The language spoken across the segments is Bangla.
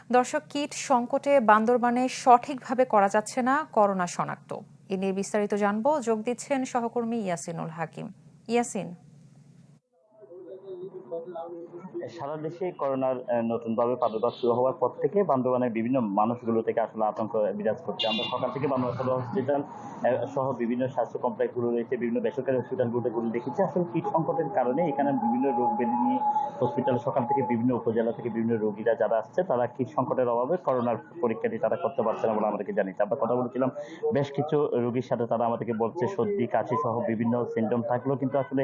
দর্শক, কিট সংকটে বান্দরবানে সঠিকভাবে করা যাচ্ছে না করোনা শনাক্ত। এ নিয়ে বিস্তারিত জানবো, যোগ দিচ্ছেন সহকর্মী ইয়াসিনুল হাকিম। ইয়াসিন। সারা দেশে করোনার নতুনভাবে প্রাদুর্ভাব শুরু হওয়ার পর থেকে বান্দরবানের বিভিন্ন মানুষগুলো থেকে আসলে আতঙ্ক বিরাজ করছে। আমরা সকাল থেকে বান্দরবান সদর হসপিটাল সহ বিভিন্ন স্বাস্থ্য কমপ্লেক্সগুলো রয়েছে, বিভিন্ন বেসরকারি হসপিটালগুলোতে ঘুরে দেখেছি আসলে কিট সংকটের কারণে এখানে বিভিন্ন রোগ ব্যাধি নিয়ে হসপিটাল সকাল থেকে বিভিন্ন উপজেলা থেকে বিভিন্ন রোগীরা যারা আসছে তারা কিট সংকটের অভাবে করোনার পরীক্ষাটি তারা করতে পারছে না বলে আমাদেরকে জানিয়েছে। আমরা কথা বলেছিলাম বেশ কিছু রোগীর সাথে, তারা আমাদেরকে বলছে সর্দি কাশি সহ বিভিন্ন সিমটম থাকলেও কিন্তু আসলে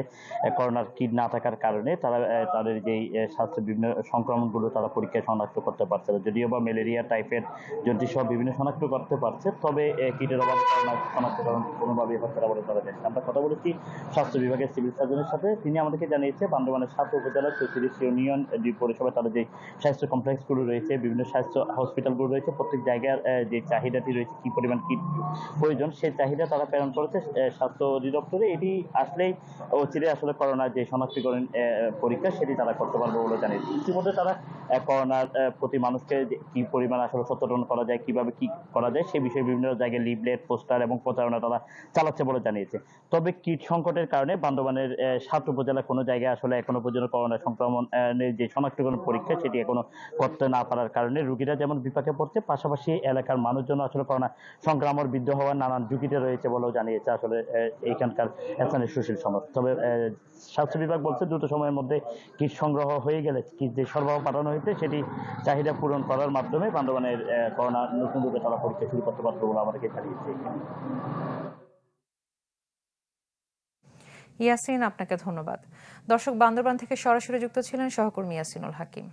করোনার কিট না থাকার কারণে তারা তাদের যেই স্বাস্থ্য বিভিন্ন সংক্রমণগুলো তারা পরীক্ষায় শনাক্ত করতে পারছে না। যদিও বা ম্যালেরিয়া, টাইফয়েড, জন্ডিস সহ বিভিন্ন শনাক্ত করতে পারছে, তবে কিটের অভাবে করোনা শনাক্তকরণ কোনোভাবেই হচ্ছে না বলে তারা জানিয়েছে। আমরা কথা বলেছি স্বাস্থ্য বিভাগের সিভিল সার্জনের সাথে, তিনি আমাদেরকে জানিয়েছে বান্দরবানের ৭ উপজেলার ৩৪ ইউনিয়ন পরিষেবায় তাদের যে স্বাস্থ্য কমপ্লেক্সগুলো রয়েছে, বিভিন্ন স্বাস্থ্য হসপিটালগুলো রয়েছে, প্রত্যেক জায়গার যে চাহিদাটি রয়েছে, কি পরিমাণ কিট প্রয়োজন সেই চাহিদা তারা প্রেরণ করেছে স্বাস্থ্য অধিদপ্তরে। এটি আসলেই অচিরে আসলে করোনার যে শনাক্তকরণ পরীক্ষা সেটি তারা করতে পারবে বলে জানিয়েছে। ইতিমধ্যে তারা করোনার প্রতি মানুষকে কি পরিমাণ আসলে সচেতন করা যায়, কিভাবে কি করা যায় সে বিষয়ে বিভিন্ন জায়গায় লিফলেট, পোস্টার এবং প্রচারণা তারা চালাচ্ছে বলে জানিয়েছে। তবে কিট সংকটের কারণে বান্দরবানের ৭ উপজেলা কোনো জায়গায় আসলে এখনো পর্যন্ত করোনা সংক্রমণ যে শনাক্তকরণ পরীক্ষা সেটি এখনো করতে না পারার কারণে রোগীরা যেমন বিপাকে পড়ছে, পাশাপাশি এলাকার মানুষজন আসলে করোনা সংক্রমণ বিদ্ধ হওয়ার নানান ঝুঁকিতে রয়েছে বলেও জানিয়েছে আসলে এইখানকার স্থানীয় সুশীল সমাজ। তবে স্বাস্থ্য বিভাগ বলছে দ্রুত সময়ের মধ্যে কিট সংগ্রহ হয়ে গেলে কিট যে সরবরাহ পাঠানো হয়েছে সেটি চাহিদা পূরণ করার মাধ্যমে বান্দরবানের করোনা নতুন রূপে তারা পরীক্ষা শুরু করতে পারবে বলে আমাদেরকে জানিয়েছে। ইয়াসিন, আপনাকে ধন্যবাদ। দর্শক, বান্দরবান থেকে সরাসরি যুক্ত ছিলেন সহকর্মী ইয়াসিনুল হাকিম।